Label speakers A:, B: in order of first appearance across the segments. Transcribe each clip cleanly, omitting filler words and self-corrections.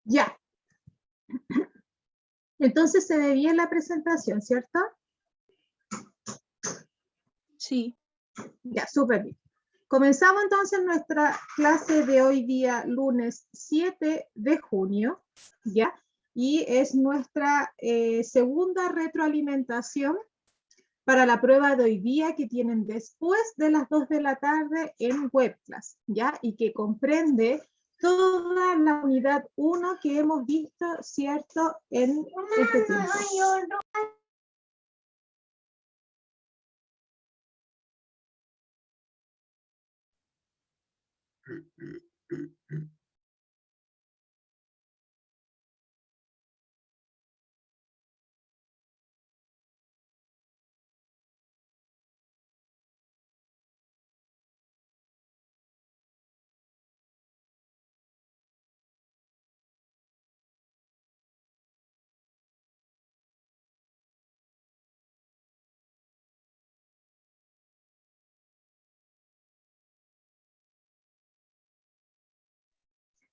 A: Ya. Entonces se ve bien la presentación, ¿cierto?
B: Sí.
A: Ya, súper bien. Comenzamos entonces nuestra clase de hoy día, lunes 7 de junio, ¿ya? Y es nuestra segunda retroalimentación para la prueba de hoy día que tienen después de las 2 de la tarde en webclass, ¿ya? Y que comprende toda la unidad 1 que hemos visto, ¿cierto? En este tiempo.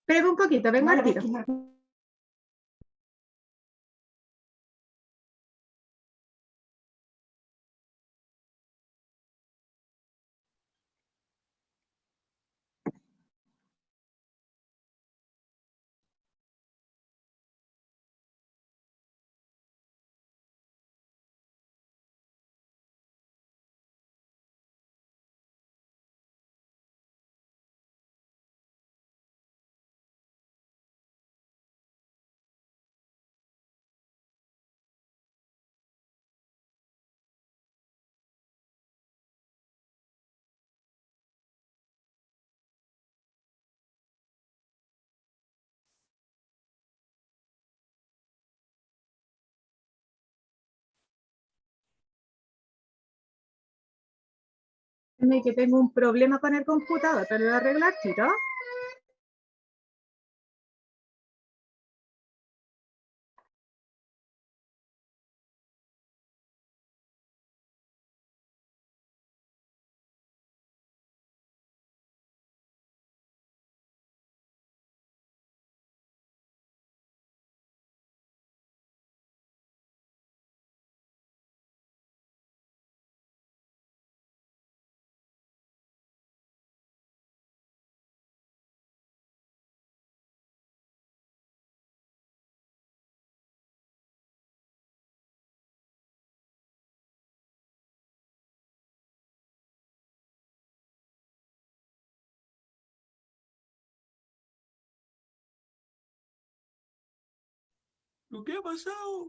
A: Espera un poquito, vengo al tiro. Que tengo un problema con el computador, pero lo voy a arreglar, tiro.
C: ¿Qué ha pasado?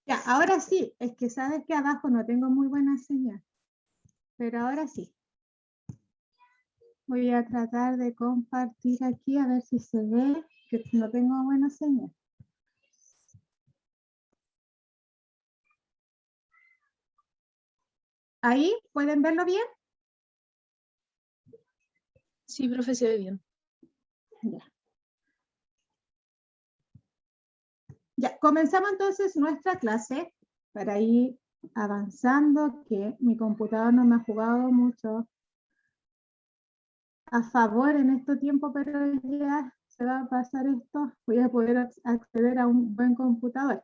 A: Ya, ahora sí, es que sabes que abajo no tengo muy buena señal, pero ahora sí. Voy a tratar de compartir aquí a ver si se ve que no tengo buena señal. ¿Ahí? ¿Pueden verlo bien?
B: Sí, profe, se ve bien.
A: Ya. Ya, comenzamos entonces nuestra clase para ir avanzando, que mi computador no me ha jugado mucho a favor en este tiempo, pero ya se va a pasar esto, voy a poder acceder a un buen computador.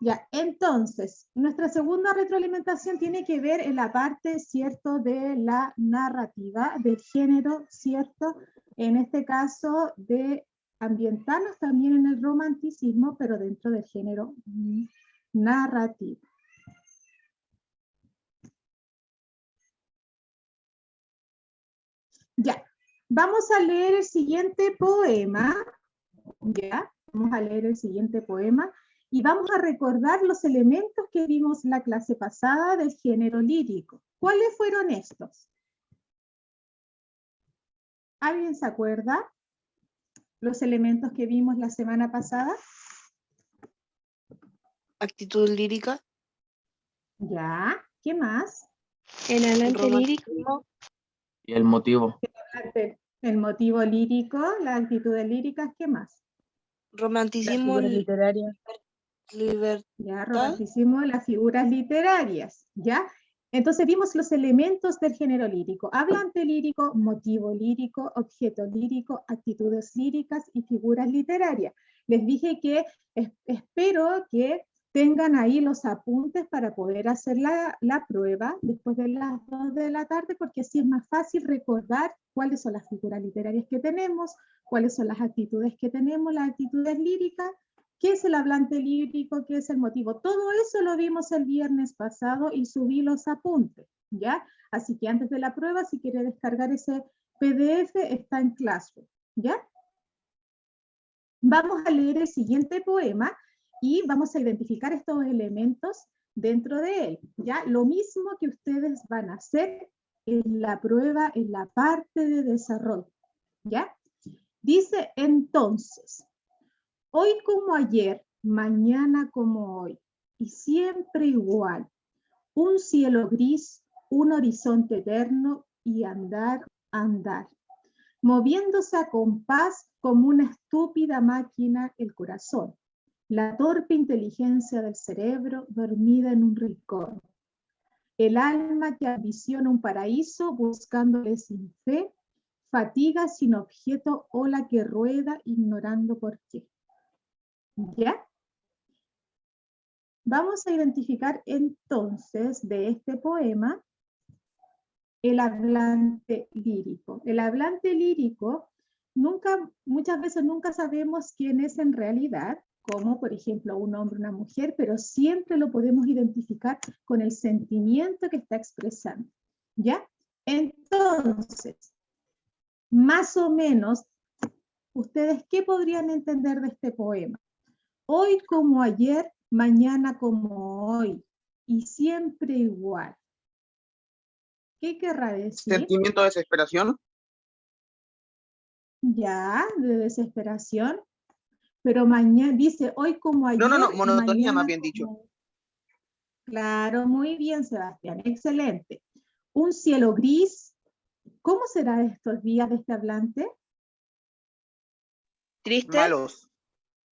A: Ya, entonces, nuestra segunda retroalimentación tiene que ver en la parte, ¿cierto?, de la narrativa, del género, ¿cierto? En este caso, de ambientarnos también en el romanticismo, pero dentro del género narrativo. Ya, vamos a leer el siguiente poema, ¿ya? Vamos a leer el siguiente poema y vamos a recordar los elementos que vimos la clase pasada del género lírico. ¿Cuáles fueron estos? ¿Alguien se acuerda los elementos que vimos la semana pasada?
B: Actitud lírica.
A: Ya, ¿qué más?
B: El adelante lírico.
C: Y el motivo.
A: El motivo lírico, las actitudes líricas, ¿qué más?
B: Romanticismo literario. Libertad.
A: Ya, romanticismo, las figuras literarias, ¿ya? Entonces vimos los elementos del género lírico: hablante lírico, motivo lírico, objeto lírico, actitudes líricas y figuras literarias. Les dije que espero que tengan ahí los apuntes para poder hacer la prueba después de las 2 de la tarde, porque así es más fácil recordar cuáles son las figuras literarias que tenemos, cuáles son las actitudes que tenemos, las actitudes líricas, qué es el hablante lírico, qué es el motivo. Todo eso lo vimos el viernes pasado y subí los apuntes, ¿ya? Así que antes de la prueba, si quiere descargar ese PDF, está en Classroom, ¿ya? Vamos a leer el siguiente poema y vamos a identificar estos elementos dentro de él, ¿ya? Lo mismo que ustedes van a hacer en la prueba, en la parte de desarrollo, ¿ya? Dice entonces: hoy como ayer, mañana como hoy, y siempre igual. Un cielo gris, un horizonte eterno y andar, andar. Moviéndose a compás como una estúpida máquina el corazón. La torpe inteligencia del cerebro dormida en un rincón. El alma que ambiciona un paraíso buscándole sin fe. Fatiga sin objeto, ola que rueda ignorando por qué. ¿Ya? Vamos a identificar entonces de este poema el hablante lírico. El hablante lírico, muchas veces nunca sabemos quién es en realidad, como por ejemplo un hombre o una mujer, pero siempre lo podemos identificar con el sentimiento que está expresando. ¿Ya? Entonces, más o menos, ¿ustedes qué podrían entender de este poema? Hoy como ayer, mañana como hoy, y siempre igual. ¿Qué querrá decir?
D: Sentimiento de desesperación.
A: Ya, de desesperación. Pero mañana, dice, hoy como ayer.
D: No, monotonía
A: mañana
D: más bien dicho.
A: como... Claro, muy bien, Sebastián, excelente. Un cielo gris. ¿Cómo será estos días de este hablante?
B: Tristes.
D: Malos.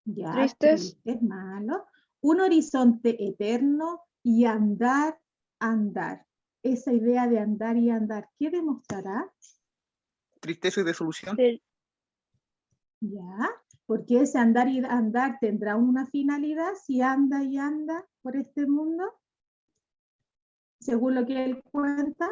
A: Ya,
B: Tristes.
A: tristes, malo. Un horizonte eterno y andar, andar. Esa idea de andar y andar, ¿qué demostrará?
D: Tristeza y desolución.
A: Ya, porque ese andar y andar tendrá una finalidad si anda y anda por este mundo, según lo que él cuenta.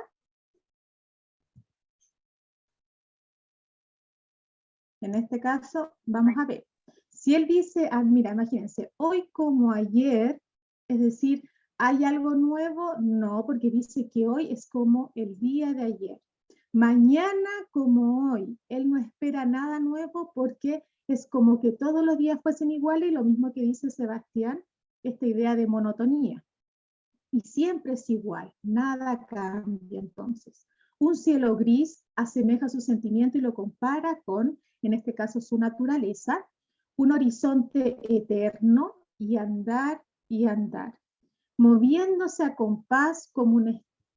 A: En este caso, vamos a ver. Si él dice, mira, imagínense, hoy como ayer, es decir, ¿hay algo nuevo? No, porque dice que hoy es como el día de ayer. Mañana como hoy, él no espera nada nuevo porque es como que todos los días fuesen iguales, y lo mismo que dice Sebastián, esta idea de monotonía. Y siempre es igual, nada cambia entonces. Un cielo gris asemeja su sentimiento y lo compara con, en este caso, su naturaleza. Un horizonte eterno y andar y andar. Moviéndose a compás como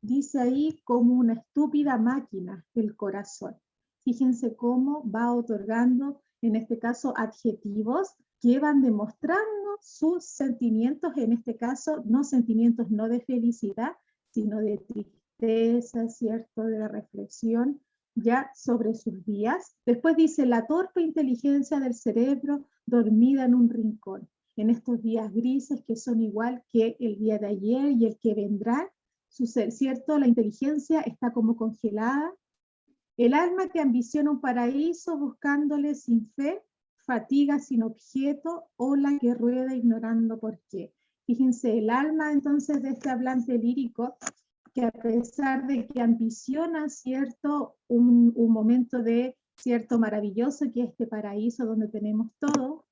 A: dice ahí, como una estúpida máquina, el corazón. Fíjense cómo va otorgando, en este caso, adjetivos que van demostrando sus sentimientos, en este caso, sentimientos no de felicidad, sino de tristeza, ¿cierto?, de reflexión ya sobre sus días. Después dice, la torpe inteligencia del cerebro dormida en un rincón. En estos días grises que son igual que el día de ayer y el que vendrá, ¿cierto? La inteligencia está como congelada. El alma que ambiciona un paraíso buscándole sin fe, fatiga sin objeto, ola que rueda ignorando por qué. Fíjense, el alma entonces de este hablante lírico, que a pesar de que ambiciona, ¿cierto?, un momento de, ¿cierto?, maravilloso, que es este paraíso donde tenemos todo,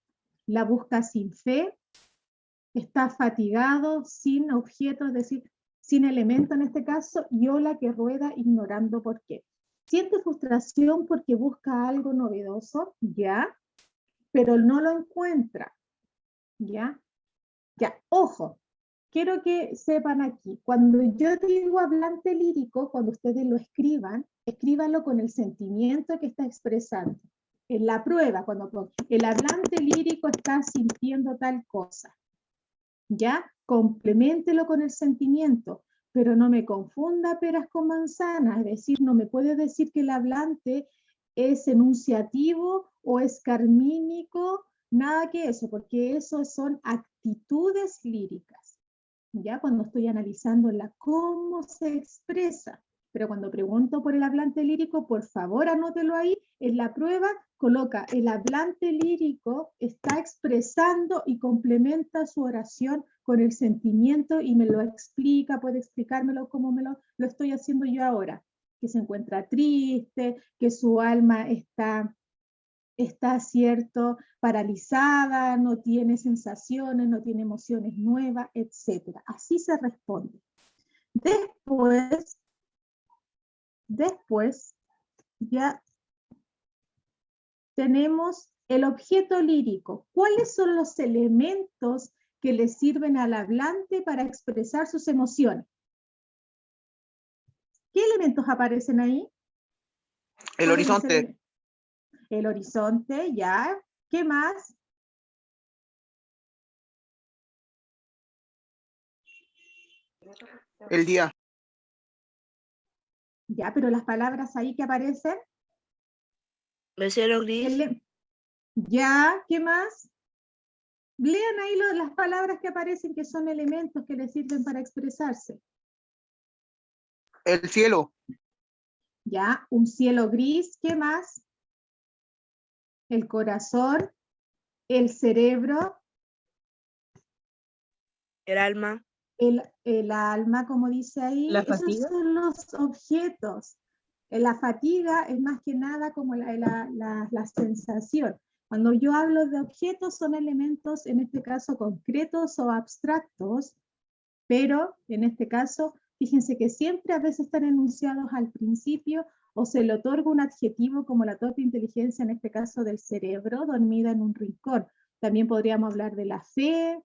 A: la busca sin fe, está fatigado, sin objeto, es decir, sin elemento en este caso, y ola que rueda ignorando por qué. Siente frustración porque busca algo novedoso, ya, pero no lo encuentra, ya. Ya, ojo, quiero que sepan aquí, cuando yo digo hablante lírico, cuando ustedes lo escriban, escríbanlo con el sentimiento que está expresando. En la prueba, cuando el hablante lírico está sintiendo tal cosa, ¿ya? Compleméntelo con el sentimiento, pero no me confunda peras con manzanas, es decir, no me puede decir que el hablante es enunciativo o es carmínico, nada que eso, porque eso son actitudes líricas, ¿ya? Cuando estoy analizando cómo se expresa. Pero cuando pregunto por el hablante lírico, por favor anótelo ahí, en la prueba coloca el hablante lírico está expresando y complementa su oración con el sentimiento y me lo explica, puede explicármelo como lo estoy haciendo yo ahora, que se encuentra triste, que su alma está, cierto, paralizada, no tiene sensaciones, no tiene emociones nuevas, etc. Así se responde. Después ya tenemos el objeto lírico. ¿Cuáles son los elementos que le sirven al hablante para expresar sus emociones? ¿Qué elementos aparecen ahí?
D: El horizonte.
A: El horizonte, ya. ¿Qué más?
D: El día.
A: Ya, pero las palabras ahí que aparecen.
B: El cielo gris.
A: Ya, ¿qué más? Lean ahí las palabras que aparecen que son elementos que le sirven para expresarse.
D: El cielo.
A: Ya, un cielo gris, ¿qué más? El corazón, el cerebro.
B: El alma.
A: El alma, como dice ahí.
B: La
A: esos
B: fatiga.
A: son los objetos. La fatiga es más que nada como la sensación. Cuando yo hablo de objetos son elementos, en este caso concretos o abstractos, pero en este caso, fíjense que siempre a veces están enunciados al principio o se le otorga un adjetivo como la torpe inteligencia, en este caso del cerebro, dormida en un rincón. También podríamos hablar de la fe,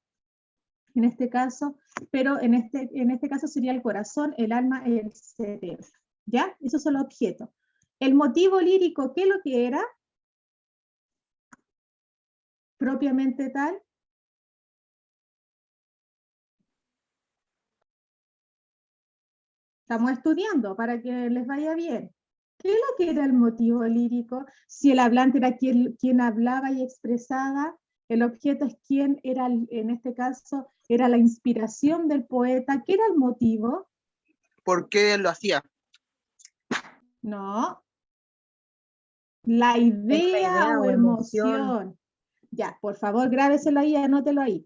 A: en este caso, pero en este caso sería el corazón, el alma y el cerebro. ¿Ya? Esos son los objetos. El motivo lírico, ¿qué es lo que era? Propiamente tal. Estamos estudiando para que les vaya bien. ¿Qué es lo que era el motivo lírico? Si el hablante era quien hablaba y expresaba, el objeto es quien era, en este caso, era la inspiración del poeta. ¿Qué era el motivo?
D: ¿Por qué lo hacía?
A: No. La idea o emoción. Ya, por favor, grábeselo ahí, anótelo ahí.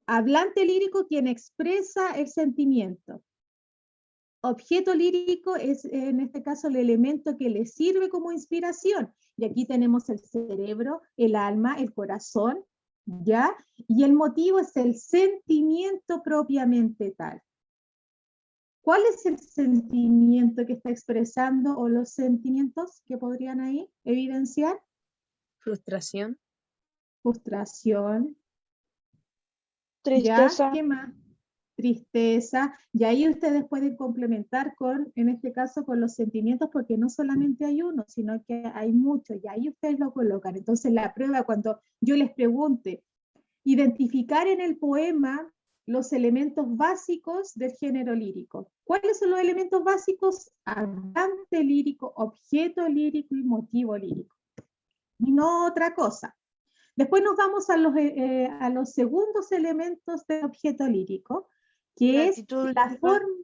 A: Hablante lírico, quien expresa el sentimiento. Objeto lírico es, en este caso, el elemento que le sirve como inspiración. Y aquí tenemos el cerebro, el alma, el corazón, ¿ya? Y el motivo es el sentimiento propiamente tal. ¿Cuál es el sentimiento que está expresando o los sentimientos que podrían ahí evidenciar?
B: Frustración.
A: Frustración.
B: Tristeza.
A: ¿Ya? ¿Qué más? Tristeza. Y ahí ustedes pueden complementar con, en este caso, con los sentimientos, porque no solamente hay uno, sino que hay muchos, y ahí ustedes lo colocan. Entonces la prueba, cuando yo les pregunte, identificar en el poema los elementos básicos del género lírico. ¿Cuáles son los elementos básicos? Hablante lírico, objeto lírico y motivo lírico. Y no otra cosa. Después nos vamos a los segundos elementos del objeto lírico, que es la forma,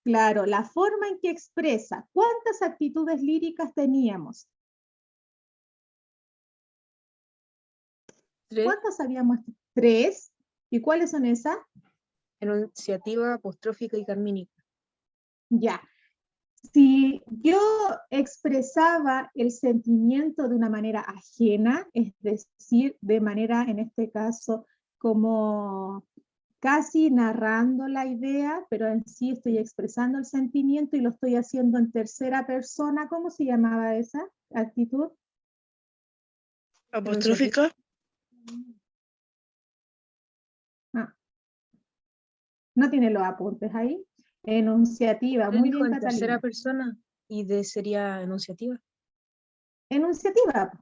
A: claro, la forma en que expresa. ¿Cuántas actitudes líricas teníamos? ¿Cuántas habíamos? 3. ¿Y cuáles son esas?
B: Enunciativa, apostrófica y carmínica.
A: Ya. Si yo expresaba el sentimiento de una manera ajena, es decir, de manera, en este caso, como casi narrando la idea, pero en sí estoy expresando el sentimiento y lo estoy haciendo en tercera persona, ¿cómo se llamaba esa actitud?
B: Apostrófica.
A: ¿No tiene los apuntes ahí? Enunciativa, muy bien,
B: en
A: Catalina.
B: tercera persona y sería enunciativa.
A: Enunciativa,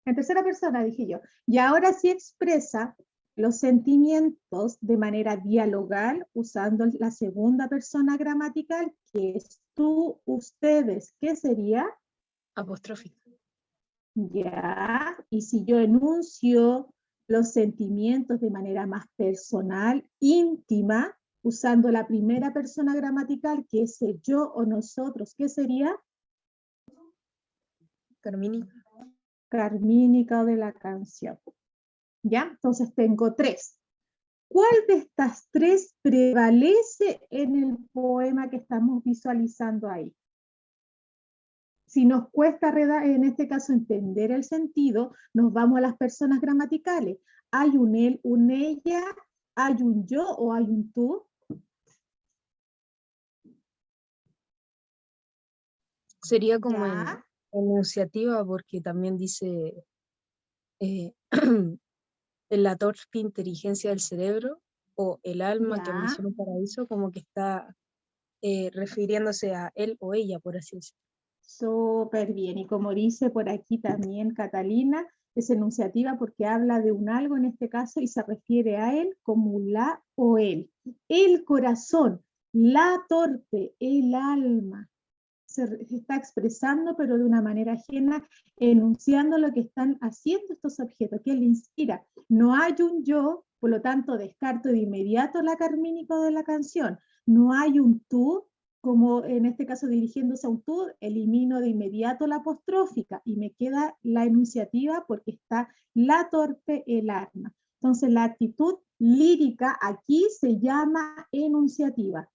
A: en tercera persona, dije yo. Y ahora sí expresa los sentimientos de manera dialogal usando la segunda persona gramatical, que es tú, ustedes. ¿Qué sería?
B: Apostrófica.
A: Ya, y si yo enuncio los sentimientos de manera más personal, íntima, usando la primera persona gramatical, que es el yo o nosotros, ¿qué sería?
B: Carmínica.
A: Carmínica o de la canción. ¿Ya? Entonces tengo 3. ¿Cuál de estas 3 prevalece en el poema que estamos visualizando ahí? Si nos cuesta, en este caso, entender el sentido, nos vamos a las personas gramaticales. ¿Hay un él, un ella, hay un yo o hay un tú?
B: Sería como
A: Ya.
B: enunciativa porque también dice en la torpe inteligencia del cerebro o el alma que
A: Ya.
B: ambiciona un paraíso, como que está refiriéndose a él o ella, por así decirlo.
A: Súper bien. Y como dice por aquí también Catalina, es enunciativa porque habla de un algo en este caso y se refiere a él como la o él. El corazón, la torpe, el alma. Se está expresando, pero de una manera ajena, enunciando lo que están haciendo estos objetos, que le inspira. No hay un yo, por lo tanto descarto de inmediato la carmínica de la canción. No hay un tú, como en este caso dirigiéndose a un tú, elimino de inmediato la apostrófica y me queda la enunciativa porque está la torpe, el arma. Entonces la actitud lírica aquí se llama enunciativa.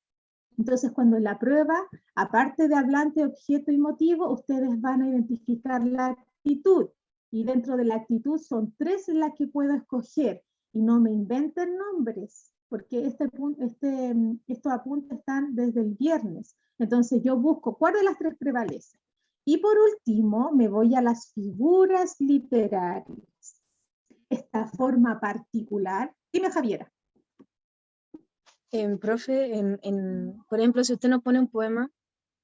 A: Entonces, cuando en la prueba, aparte de hablante, objeto y motivo, ustedes van a identificar la actitud. Y dentro de la actitud son 3 las que puedo escoger. Y no me inventen nombres, porque estos apuntes están desde el viernes. Entonces, yo busco cuál de las 3 prevalece. Y por último, me voy a las figuras literarias. Esta forma particular. Dime, Javiera.
B: Profe, por ejemplo, si usted nos pone un poema,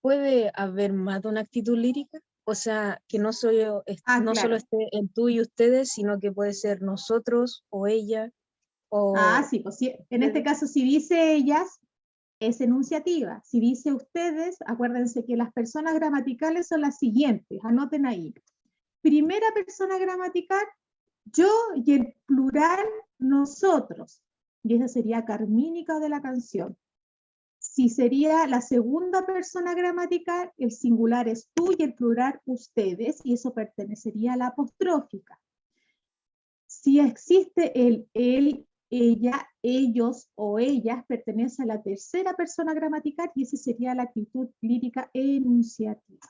B: ¿puede haber más de una actitud lírica? O sea, que no solo
A: Claro.
B: esté en tú y ustedes, sino que puede ser nosotros o ella o...
A: Sí, pues en este caso si dice ellas, es enunciativa. Si dice ustedes, acuérdense que las personas gramaticales son las siguientes, anoten ahí. Primera persona gramatical, yo, y el plural, nosotros. Y esa sería carmínica de la canción. Si sería la segunda persona gramatical, el singular es tú y el plural ustedes, y eso pertenecería a la apostrófica. Si existe el él, ella, ellos o ellas, pertenece a la tercera persona gramatical y esa sería la actitud lírica enunciativa.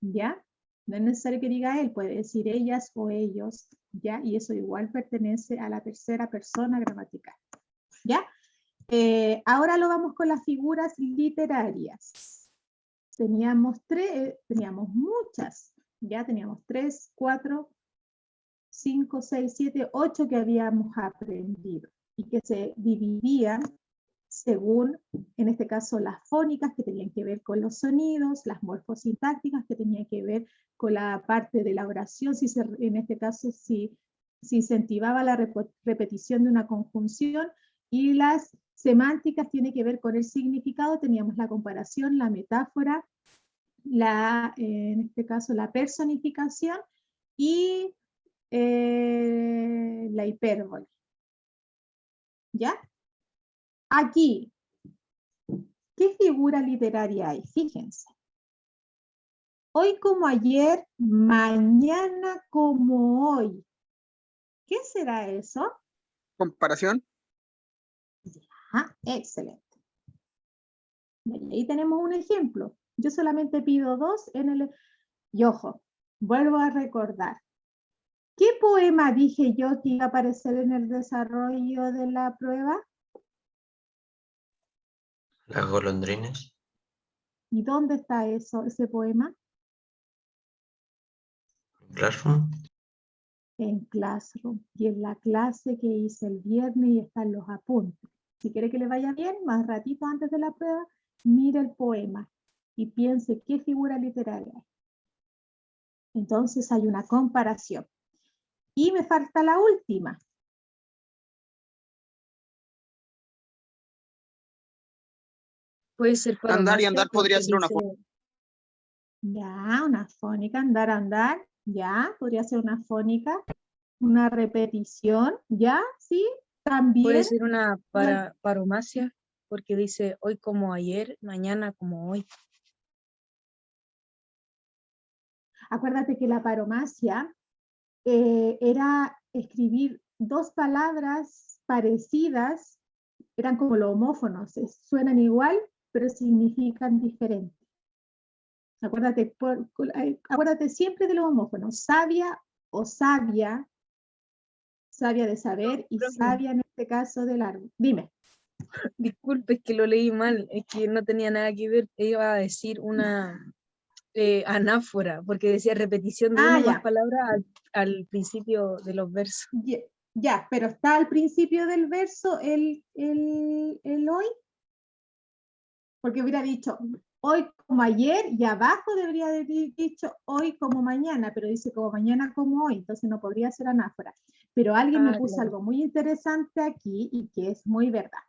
A: ¿Ya? No es necesario que diga él, puede decir ellas o ellos, ¿ya? Y eso igual pertenece a la tercera persona gramatical. ¿Ya? Ahora lo vamos con las figuras literarias. Teníamos muchas, ya teníamos 3, 4, 5, 6, 7, 8 que habíamos aprendido y que se dividían según, en este caso, las fónicas que tenían que ver con los sonidos, las morfosintácticas que tenían que ver con la parte de la oración, en este caso, si incentivaba la repetición de una conjunción, y las semánticas tienen que ver con el significado, teníamos la comparación, la metáfora, en este caso, la personificación y la hipérbole. ¿Ya? Aquí, ¿qué figura literaria hay? Fíjense. Hoy como ayer, mañana como hoy. ¿Qué será eso?
D: Comparación.
A: Excelente. Y ahí tenemos un ejemplo. Yo solamente pido 2 en el... Y ojo, vuelvo a recordar. ¿Qué poema dije yo que iba a aparecer en el desarrollo de la prueba?
E: Las golondrinas.
A: ¿Y dónde está ese poema?
E: Classroom.
A: En Classroom. Y en la clase que hice el viernes y están los apuntes. Si quiere que le vaya bien, más ratito antes de la prueba, mire el poema y piense qué figura literaria hay. Entonces hay una comparación. Y me falta la última.
B: Puede ser
D: Andar y
B: paromasia
D: andar podría
B: porque
D: ser una
B: dice,
A: Ya, una fónica, andar, andar, ya, podría ser una fónica, una repetición, ya, sí,
B: puede
A: también.
B: ser una paromasia porque dice hoy como ayer, mañana como hoy.
A: Acuérdate que la paromasia era escribir dos palabras parecidas, eran como los homófonos, suenan igual, pero significan diferente. Acuérdate, acuérdate siempre de los homófonos, sabia o sabia, sabia de saber y
B: Profe,
A: sabia en este caso del árbol. Dime.
B: disculpe, es que lo leí mal, es que no tenía nada que ver, iba a decir una anáfora, porque decía repetición de
A: Ah,
B: una o más
A: ya.
B: palabras al principio de los versos.
A: Ya, ya, pero está al principio del verso el hoy, porque hubiera dicho hoy como ayer y abajo debería haber dicho hoy como mañana, pero dice como mañana como hoy, entonces no podría ser anáfora. Pero alguien me
B: Ah,
A: puso
B: claro.
A: algo muy interesante aquí y que es muy verdad,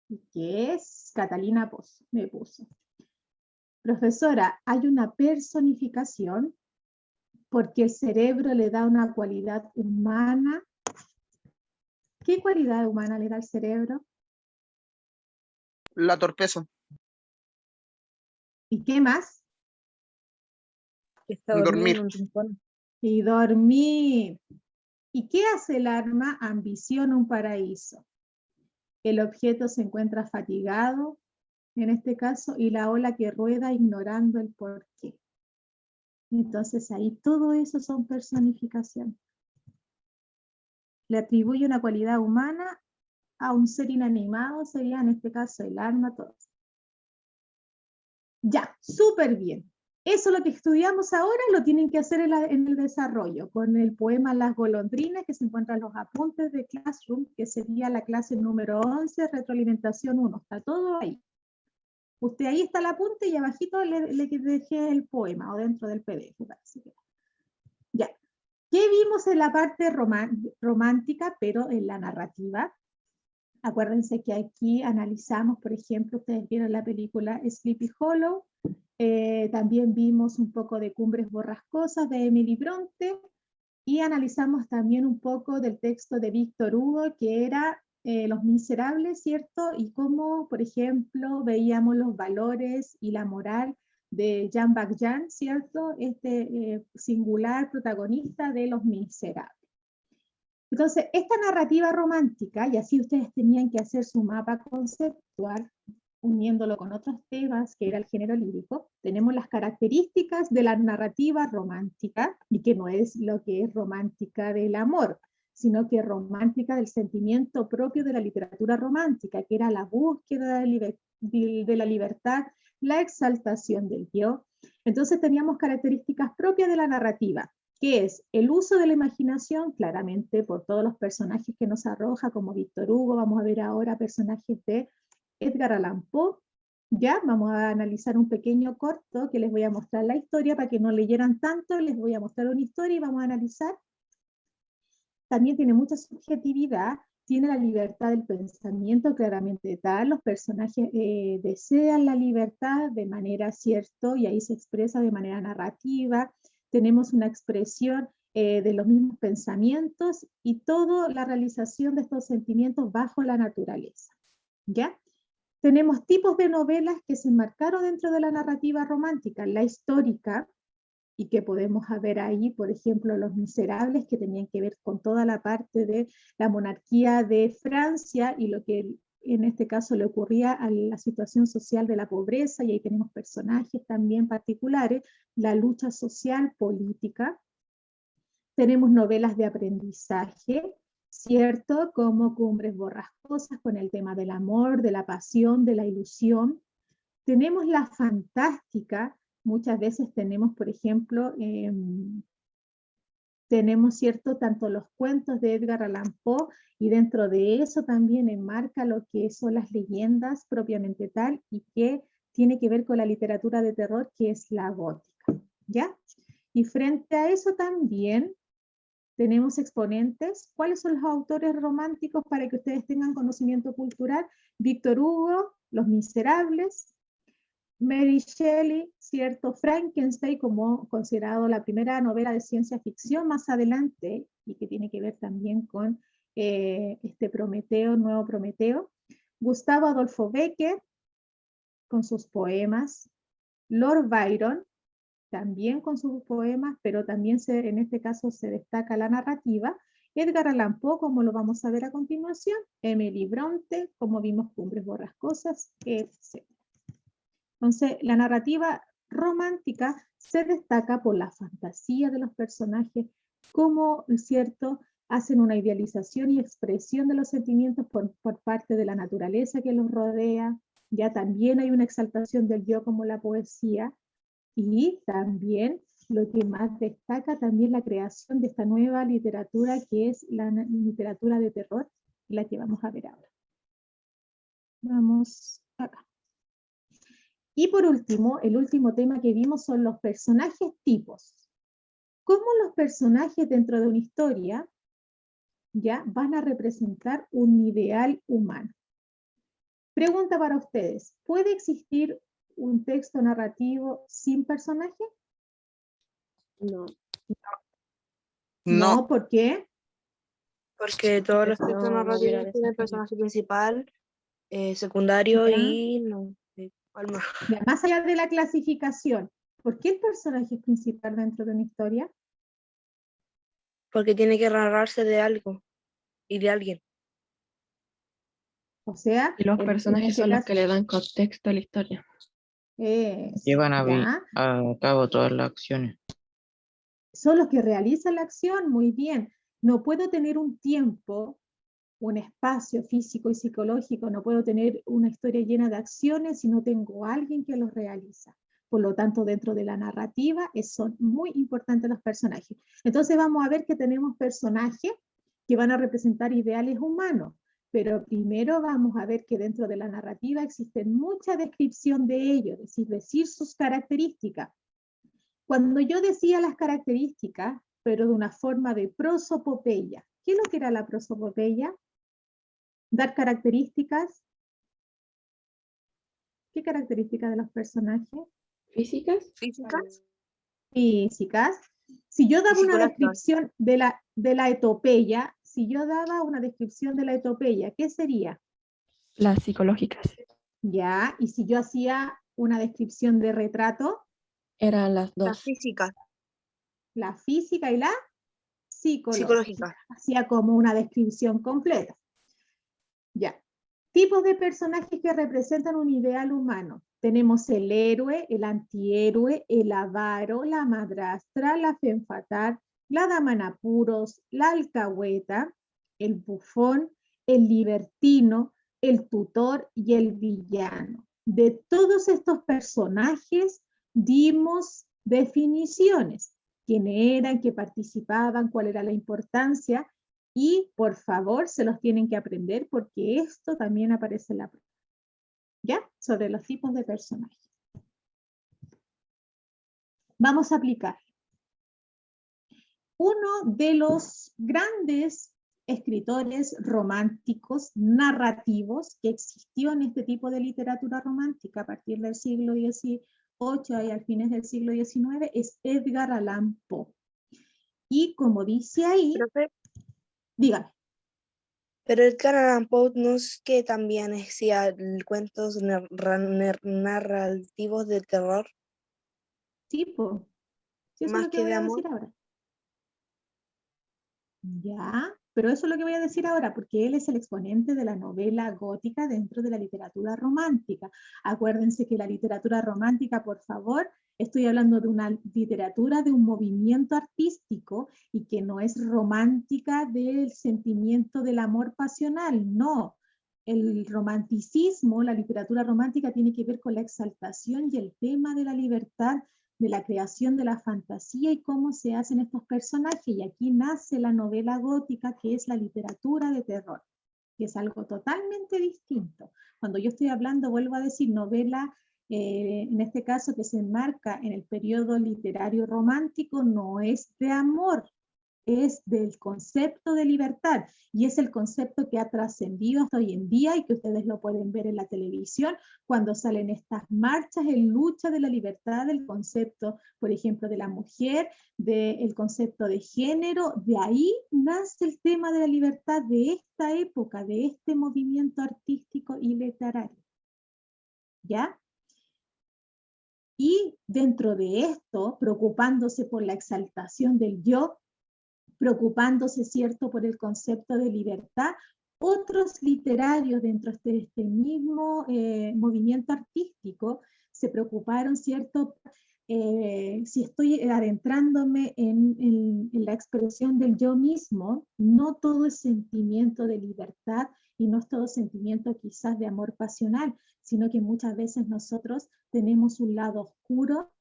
A: y que es Catalina Pozo, me puso. Profesora, hay una personificación porque el cerebro le da una cualidad humana. ¿Qué cualidad humana le da al cerebro?
D: La torpeza.
A: ¿Y qué más?
B: Que está dormido en
D: Dormir.
B: un rincón.
A: Y dormir. ¿Y qué hace el alma? Ambiciona un paraíso. El objeto se encuentra fatigado, en este caso, y la ola que rueda ignorando el porqué. Entonces ahí todo eso son personificaciones. Le atribuye una cualidad humana a un ser inanimado, sería en este caso el alma, todo. Ya, súper bien. Eso lo que estudiamos ahora lo tienen que hacer en el desarrollo, con el poema Las golondrinas, que se encuentran los apuntes de Classroom, que sería la clase número 11, retroalimentación 1. Está todo ahí. Usted ahí está el apunte y abajito le dejé el poema, o dentro del PDF. Ya. ¿Qué vimos en la parte romántica, pero en la narrativa? Acuérdense que aquí analizamos, por ejemplo, ustedes vieron la película Sleepy Hollow, también vimos un poco de Cumbres Borrascosas de Emily Bronte y analizamos también un poco del texto de Víctor Hugo que era Los Miserables, ¿cierto? Y cómo, por ejemplo, veíamos los valores y la moral de Jean Valjean, ¿cierto? Este singular protagonista de Los Miserables. Entonces, esta narrativa romántica, y así ustedes tenían que hacer su mapa conceptual, uniéndolo con otros temas, que era el género lírico, tenemos las características de la narrativa romántica, y que no es lo que es romántica del amor, sino que es romántica del sentimiento propio de la literatura romántica, que era la búsqueda de la libertad, la exaltación del yo. Entonces teníamos características propias de la narrativa, que es el uso de la imaginación, claramente por todos los personajes que nos arroja, como Víctor Hugo, vamos a ver ahora personajes de Edgar Allan Poe. Ya, vamos a analizar un pequeño corto que les voy a mostrar la historia para que no leyeran tanto, les voy a mostrar una historia y vamos a analizar. También tiene mucha subjetividad, tiene la libertad del pensamiento claramente tal, los personajes desean la libertad de manera cierto y ahí se expresa de manera narrativa, tenemos una expresión de los mismos pensamientos y toda la realización de estos sentimientos bajo la naturaleza. ¿Ya? Tenemos tipos de novelas que se enmarcaron dentro de la narrativa romántica, la histórica, y que podemos ver ahí, por ejemplo, Los Miserables, que tenían que ver con toda la parte de la monarquía de Francia y lo que en este caso le ocurría a la situación social de la pobreza, y ahí tenemos personajes también particulares, la lucha social, política. Tenemos novelas de aprendizaje, ¿cierto? Como Cumbres Borrascosas, con el tema del amor, de la pasión, de la ilusión. Tenemos la fantástica, muchas veces tenemos, por ejemplo, tenemos, ¿cierto?, tanto los cuentos de Edgar Allan Poe, y dentro de eso también enmarca lo que son las leyendas propiamente tal, y que tiene que ver con la literatura de terror, que es la gótica, ¿ya? Y frente a eso también tenemos exponentes. ¿Cuáles son los autores románticos para que ustedes tengan conocimiento cultural? Víctor Hugo, Los Miserables, Mary Shelley, ¿cierto? Frankenstein como considerado la primera novela de ciencia ficción más adelante, y que tiene que ver también con este Prometeo, nuevo Prometeo. Gustavo Adolfo Bécquer, con sus poemas. Lord Byron, también con sus poemas, pero también en este caso se destaca la narrativa. Edgar Allan Poe, como lo vamos a ver a continuación. Emily Bronte, como vimos, Cumbres Borrascosas, etc. Entonces, la narrativa romántica se destaca por la fantasía de los personajes, como, ¿cierto?, hacen una idealización y expresión de los sentimientos por parte de la naturaleza que los rodea. Ya también hay una exaltación del yo como la poesía, y también lo que más destaca también la creación de esta nueva literatura que es la literatura de terror, la que vamos a ver ahora. Vamos acá. Y por último, el último tema que vimos son los personajes tipos. ¿Cómo los personajes dentro de una historia ya van a representar un ideal humano? Pregunta para ustedes, ¿puede existir un texto narrativo sin personaje?
F: No,
A: No, ¿por qué?
F: porque todos los
B: No,
F: textos
B: no hubiera
F: narrativos tienen
B: desarrollo.
F: personaje principal, secundario
A: Ya.
F: y no. ¿Cuál más?
A: Ya, más allá de la clasificación, ¿por qué el personaje es principal dentro de una historia?
F: Porque tiene que narrarse de algo y de alguien.
A: O sea,
G: Y los
A: en
G: personajes
A: este
G: son los
A: caso,
G: que le dan contexto a la historia.
C: Llevan
A: ya,
C: a cabo todas las acciones.
A: son los que realizan la acción, muy bien. No puedo tener un tiempo, un espacio físico y psicológico, no puedo tener una historia llena de acciones si no tengo a alguien que los realiza. Por lo tanto, dentro de la narrativa son muy importantes los personajes. Entonces vamos a ver que tenemos personajes que van a representar ideales humanos, pero primero vamos a ver que dentro de la narrativa existe mucha descripción de ellos, es decir, sus características. Cuando yo decía las características, pero de una forma de prosopopeya, ¿qué es lo que era la prosopopeya? Dar características. ¿Qué características de los personajes?
G: ¿Físicas?
F: ¿Físicas?
A: Físicas. Si yo daba una
F: psicológicas.
A: descripción de la etopeya, si yo daba una descripción de la etopeya, ¿qué sería?
G: Las psicológicas.
A: Ya, y si yo hacía una descripción de retrato,
G: Eran las
F: Las
G: dos.
F: físicas.
A: la física y la psicológica.
F: Psicológicas.
A: Hacía como una descripción completa. Ya. Tipos de personajes que representan un ideal humano. Tenemos el héroe, el antihéroe, el avaro, la madrastra, la femme fatale, la dama en apuros, la alcahueta, el bufón, el libertino, el tutor y el villano. De todos estos personajes dimos definiciones. Quiénes eran, qué participaban, cuál era la importancia. Y por favor se los tienen que aprender porque esto también aparece en la prueba. ¿Ya? Sobre los tipos de personajes. Vamos a aplicar. Uno de los grandes escritores románticos, narrativos, que existió en este tipo de literatura romántica a partir del siglo XVIII y al fines del siglo XIX, es Edgar Allan Poe. Y como dice ahí, dígame.
F: Pero Edgar Allan Poe no es que también hacía cuentos narrativos de terror.
A: Tipo, sí, eso es
F: Más
A: lo que
F: que
A: voy
F: de
A: a
F: amor.
A: decir ahora. Ya, pero eso es lo que voy a decir ahora, porque él es el exponente de la novela gótica dentro de la literatura romántica. Acuérdense que la literatura romántica, por favor, estoy hablando de una literatura de un movimiento artístico y que no es romántica del sentimiento del amor pasional, no. El romanticismo, la literatura romántica tiene que ver con la exaltación y el tema de la libertad, de la creación de la fantasía y cómo se hacen estos personajes. Y aquí nace la novela gótica, que es la literatura de terror, que es algo totalmente distinto. Cuando yo estoy hablando, vuelvo a decir, novela, en este caso que se enmarca en el periodo literario romántico, no es de amor, es del concepto de libertad, y es el concepto que ha trascendido hasta hoy en día y que ustedes lo pueden ver en la televisión cuando salen estas marchas en lucha de la libertad del concepto, por ejemplo, de la mujer, del concepto de género. De ahí nace el tema de la libertad de esta época, de este movimiento artístico y literario. ¿Ya? Y dentro de esto, preocupándose por la exaltación del yo, preocupándose, ¿cierto?, por el concepto de libertad, otros literarios dentro de este mismo movimiento artístico se preocuparon, ¿cierto?, si estoy adentrándome en la expresión del yo mismo, no todo es sentimiento de libertad y no es todo sentimiento quizás de amor pasional, sino que muchas veces nosotros tenemos un lado oscuro,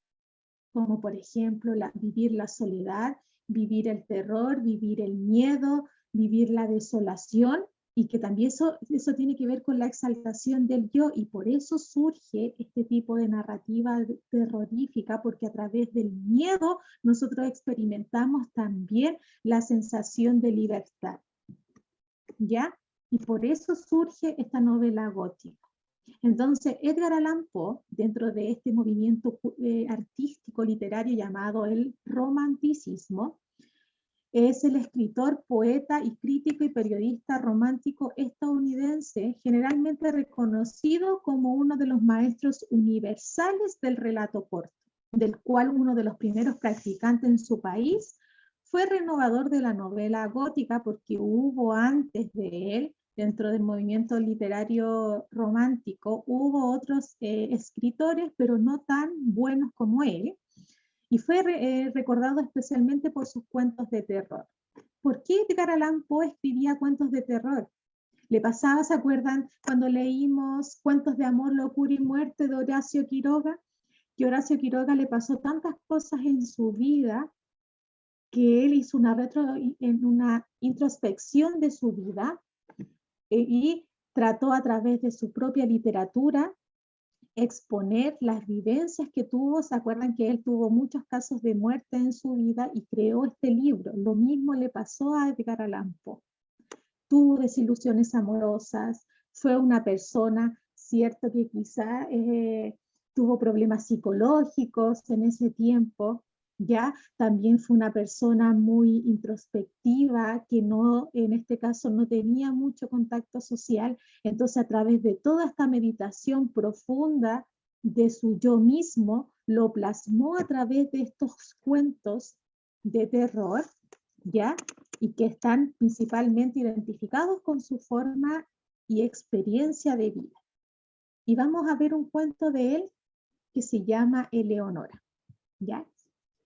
A: como por ejemplo vivir la soledad, vivir el terror, vivir el miedo, vivir la desolación, y que también eso tiene que ver con la exaltación del yo, y por eso surge este tipo de narrativa terrorífica, porque a través del miedo nosotros experimentamos también la sensación de libertad, ¿ya? Y por eso surge esta novela gótica. Entonces, Edgar Allan Poe, dentro de este movimiento artístico literario llamado el romanticismo, es el escritor, poeta y crítico y periodista romántico estadounidense, generalmente reconocido como uno de los maestros universales del relato corto, del cual uno de los primeros practicantes en su país fue renovador de la novela gótica, porque hubo antes de él, dentro del movimiento literario romántico, hubo otros escritores, pero no tan buenos como él, y fue recordado especialmente por sus cuentos de terror. ¿Por qué Edgar Allan Poe escribía cuentos de terror? Le pasaba, ¿se acuerdan cuando leímos Cuentos de amor, locura y muerte de Horacio Quiroga? Que Horacio Quiroga le pasó tantas cosas en su vida que él hizo una introspección de su vida y trató a través de su propia literatura exponer las vivencias que tuvo. ¿Se acuerdan que él tuvo muchos casos de muerte en su vida y creó este libro? Lo mismo le pasó a Edgar Allan Poe. Tuvo desilusiones amorosas, fue una persona, cierto, que quizá tuvo problemas psicológicos en ese tiempo, ¿ya? También fue una persona muy introspectiva, que no, en este caso no tenía mucho contacto social. Entonces, a través de toda esta meditación profunda de su yo mismo, lo plasmó a través de estos cuentos de terror, ¿ya? Y que están principalmente identificados con su forma y experiencia de vida. Y vamos a ver un cuento de él que se llama Eleonora, ¿ya?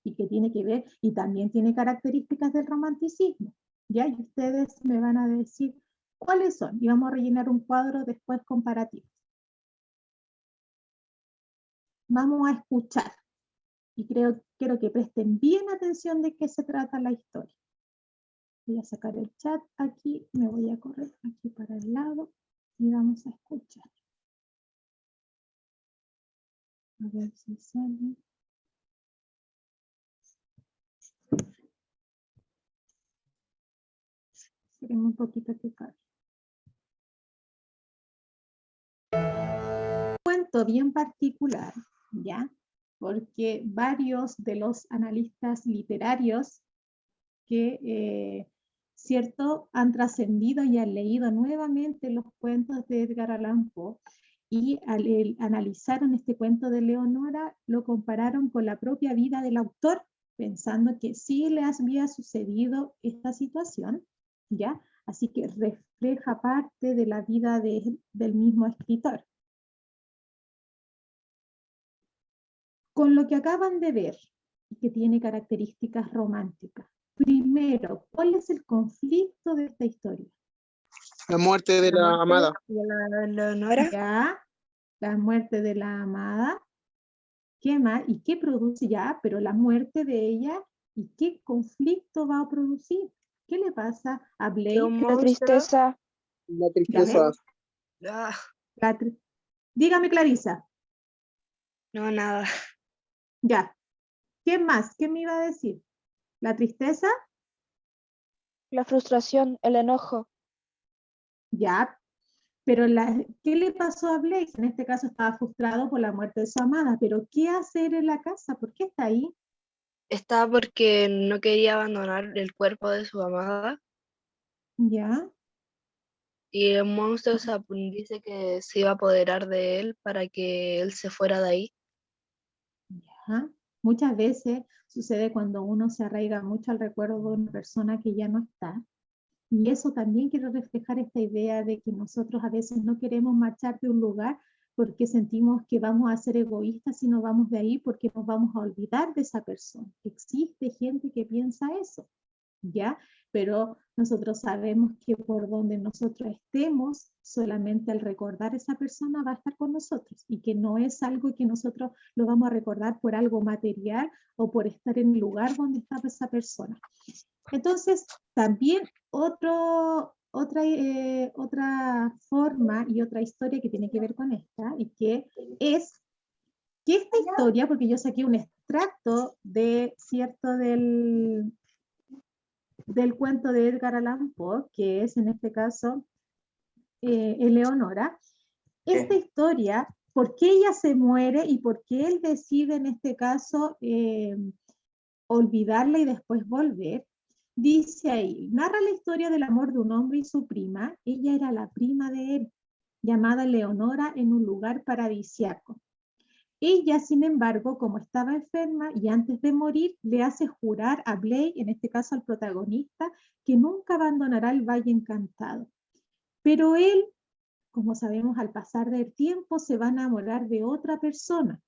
A: Y que tiene que ver, y también tiene características del romanticismo, ¿ya? Y ustedes me van a decir cuáles son, y vamos a rellenar un cuadro después comparativo. Vamos a escuchar, y quiero que presten bien atención de qué se trata la historia. Voy a sacar el chat aquí, me voy a correr aquí para el lado, y vamos a escuchar. A ver si sale. Esperemos un poquito que cargue. Un cuento bien particular, ¿ya? Porque varios de los analistas literarios que, cierto, han trascendido y han leído nuevamente los cuentos de Edgar Allan Poe, y analizaron este cuento de Eleonora, lo compararon con la propia vida del autor, pensando que sí le había sucedido esta situación, ¿ya? Así que refleja parte de la vida del mismo escritor. Con lo que acaban de ver, que tiene características románticas, primero, ¿cuál es el conflicto de esta historia?
D: La muerte de la amada.
F: La Eleonora.
A: Ya, la muerte de la amada. ¿Qué más? ¿Y qué produce ya? Pero la muerte de ella, ¿y qué conflicto va a producir? ¿Qué le pasa a Blake?
F: La tristeza.
D: La tristeza.
A: Dígame, Clarisa.
F: No, nada.
A: Ya. ¿Qué más? ¿Qué me iba a decir? ¿La tristeza?
F: La frustración, el enojo.
A: Ya, pero ¿qué le pasó a Blaze? En este caso estaba frustrado por la muerte de su amada, pero ¿qué hace él en la casa? ¿Por qué está ahí?
F: Está porque no quería abandonar el cuerpo de su amada.
A: Ya,
F: Y el monstruo dice que se iba a apoderar de él para que él se fuera de ahí.
A: ya. Muchas veces sucede cuando uno se arraiga mucho al recuerdo de una persona que ya no está. Y eso también quiero reflejar esta idea de que nosotros a veces no queremos marchar de un lugar porque sentimos que vamos a ser egoístas si no vamos de ahí porque nos vamos a olvidar de esa persona. Existe gente que piensa eso, ¿ya? Pero nosotros sabemos que por donde nosotros estemos, solamente al recordar a esa persona va a estar con nosotros y que no es algo que nosotros lo vamos a recordar por algo material o por estar en el lugar donde estaba esa persona. Entonces, también otra forma y otra historia que tiene que ver con esta, y que es que esta historia, porque yo saqué un extracto del cuento de Edgar Allan Poe, que es en este caso Eleonora, esta historia, ¿por qué ella se muere y por qué él decide en este caso olvidarla y después volver? Dice ahí, narra la historia del amor de un hombre y su prima. Ella era la prima de él, llamada Leonora, en un lugar paradisiaco. Ella, sin embargo, como estaba enferma y antes de morir, le hace jurar a Blake, en este caso al protagonista, que nunca abandonará el Valle Encantado. Pero él, como sabemos, al pasar del tiempo se va a enamorar de otra persona.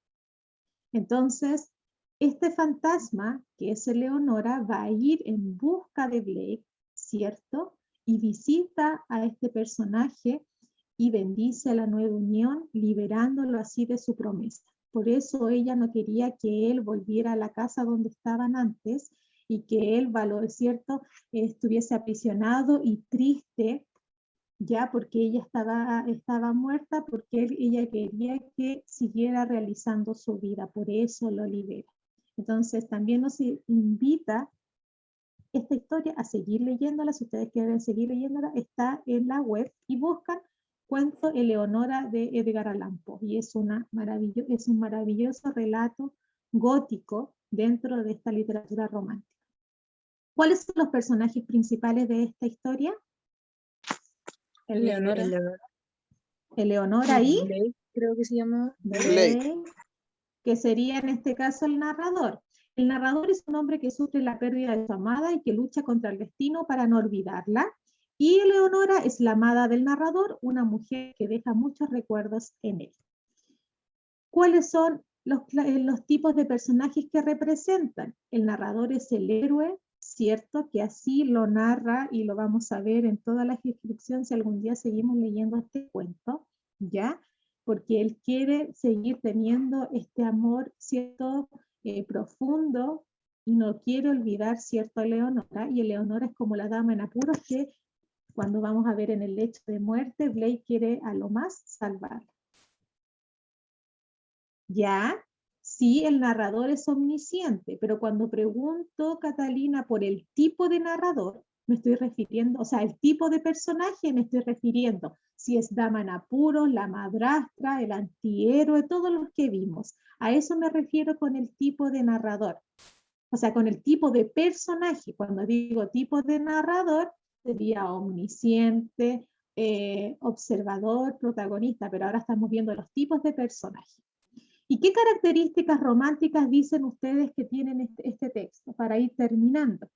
A: Entonces, este fantasma, que es Eleonora, va a ir en busca de Blake, ¿cierto? Y visita a este personaje y bendice la nueva unión, liberándolo así de su promesa. Por eso ella no quería que él volviera a la casa donde estaban antes y que él, ¿cierto?, estuviese aprisionado y triste, ya porque ella estaba muerta, porque ella quería que siguiera realizando su vida, por eso lo libera. Entonces también nos invita esta historia a seguir leyéndola. Si ustedes quieren seguir leyéndola, está en la web y buscan Cuento Eleonora de Edgar Allan Poe, y es un maravilloso relato gótico dentro de esta literatura romántica. ¿Cuáles son los personajes principales de esta historia? Eleonora y
B: Blake, creo que se llama.
A: Blake, que sería en este caso el narrador. El narrador es un hombre que sufre la pérdida de su amada y que lucha contra el destino para no olvidarla. Y Eleonora es la amada del narrador, una mujer que deja muchos recuerdos en él. ¿Cuáles son los tipos de personajes que representan? El narrador es el héroe, ¿cierto? Que así lo narra y lo vamos a ver en todas las descripciones si algún día seguimos leyendo este cuento, ¿ya? Porque él quiere seguir teniendo este amor, ¿cierto? Profundo, y no quiere olvidar, ¿cierto?, a Eleonora, y Eleonora es como la dama en apuros que cuando vamos a ver en el lecho de muerte, Blake quiere a lo más salvarla. ¿Ya? Sí, el narrador es omnisciente, pero cuando pregunto, Catalina, por el tipo de narrador, me estoy refiriendo, o sea, el tipo de personaje me estoy refiriendo, si es dama en apuros, la madrastra, el antihéroe, todos los que vimos. A eso me refiero con el tipo de narrador. O sea, con el tipo de personaje. Cuando digo tipo de narrador, sería omnisciente, observador, protagonista, pero ahora estamos viendo los tipos de personajes. ¿Y qué características románticas dicen ustedes que tienen este texto para ir terminando?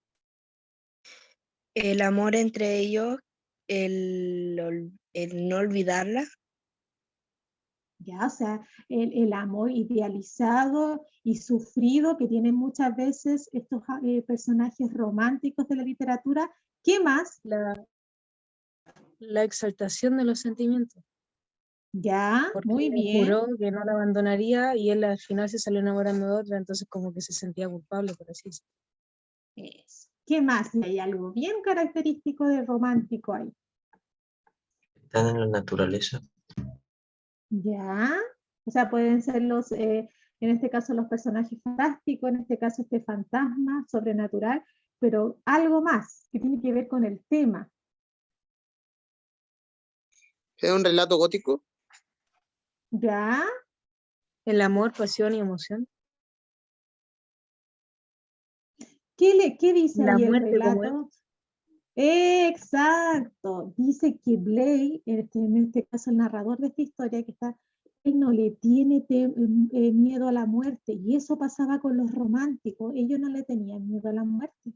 F: El amor entre ellos, el no olvidarla.
A: Ya, o sea, el amor idealizado y sufrido que tienen muchas veces estos personajes románticos de la literatura. ¿Qué más?
B: La exaltación de los sentimientos.
A: Ya,
B: porque
A: muy
B: él
A: bien.
B: juró que no la abandonaría y él al final se salió enamorando de otra, entonces como que se sentía culpable, por así decirlo.
A: Eso. ¿Qué más? Hay algo bien característico de romántico ahí.
E: Están en la naturaleza.
A: Ya, o sea, pueden ser en este caso los personajes fantásticos, en este caso este fantasma sobrenatural, pero algo más que tiene que ver con el tema.
D: ¿Es un relato gótico?
A: ¿Ya?
B: El amor, pasión y emoción.
A: ¿Qué dice
B: La
A: ahí el
B: muerte como
A: relato? Exacto. Dice que Blake, en este caso el narrador de esta historia, que está, él no le tiene miedo a la muerte. Y eso pasaba con los románticos. Ellos no le tenían miedo a la muerte.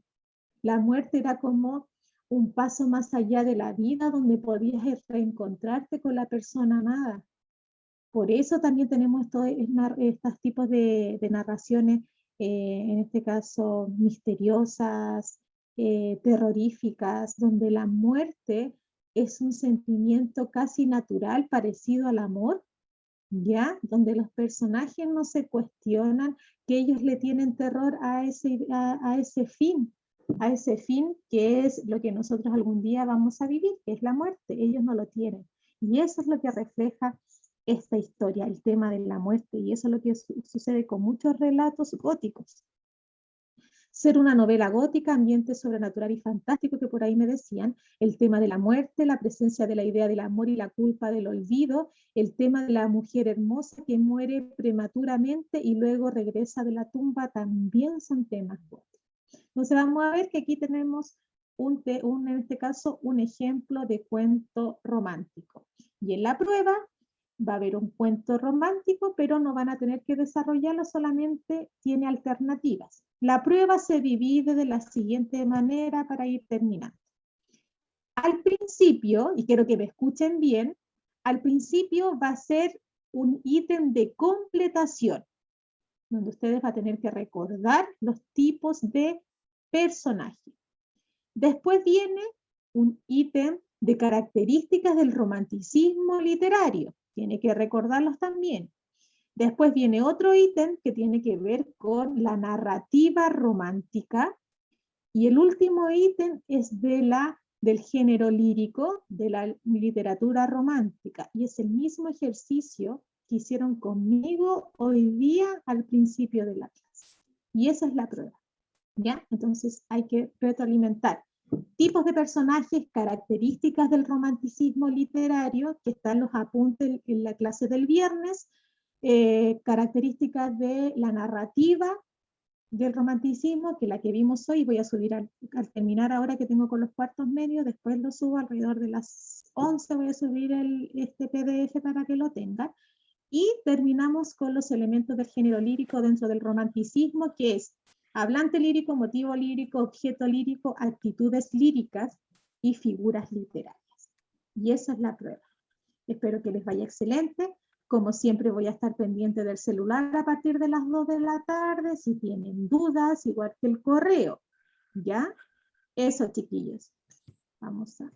A: La muerte era como un paso más allá de la vida donde podías reencontrarte con la persona amada. Por eso también tenemos estos tipos de narraciones, en este caso misteriosas, terroríficas, donde la muerte es un sentimiento casi natural, parecido al amor, ¿ya? Donde los personajes no se cuestionan, que ellos le tienen terror a ese fin que es lo que nosotros algún día vamos a vivir, que es la muerte. Ellos no lo tienen. Y eso es lo que refleja esta historia, el tema de la muerte, y eso es lo que sucede con muchos relatos góticos. Ser una novela gótica, ambiente sobrenatural y fantástico, que por ahí me decían, el tema de la muerte, la presencia de la idea del amor y la culpa del olvido, el tema de la mujer hermosa que muere prematuramente y luego regresa de la tumba, también son temas góticos. Entonces vamos a ver que aquí tenemos en este caso un ejemplo de cuento romántico. Y en la prueba va a haber un cuento romántico, pero no van a tener que desarrollarlo, solamente tiene alternativas. La prueba se divide de la siguiente manera para ir terminando. Al principio, y quiero que me escuchen bien, al principio va a ser un ítem de completación, donde ustedes van a tener que recordar los tipos de personajes. Después viene un ítem de características del romanticismo literario. Tiene que recordarlos también. Después viene otro ítem que tiene que ver con la narrativa romántica. Y el último ítem es del género lírico, de la literatura romántica. Y es el mismo ejercicio que hicieron conmigo hoy día al principio de la clase. Y esa es la prueba. ¿Ya? Entonces hay que retroalimentar tipos de personajes, características del romanticismo literario, que están los apuntes en la clase del viernes, características de la narrativa del romanticismo, que la que vimos hoy, voy a subir al terminar ahora que tengo con los cuartos medios, después lo subo alrededor de las 11, voy a subir este PDF para que lo tengan, y terminamos con los elementos del género lírico dentro del romanticismo, que es hablante lírico, motivo lírico, objeto lírico, actitudes líricas y figuras literarias. Y esa es la prueba. Espero que les vaya excelente. Como siempre voy a estar pendiente del celular a partir de las 2 de la tarde, si tienen dudas, igual que el correo. ¿Ya? Eso, chiquillos. Vamos a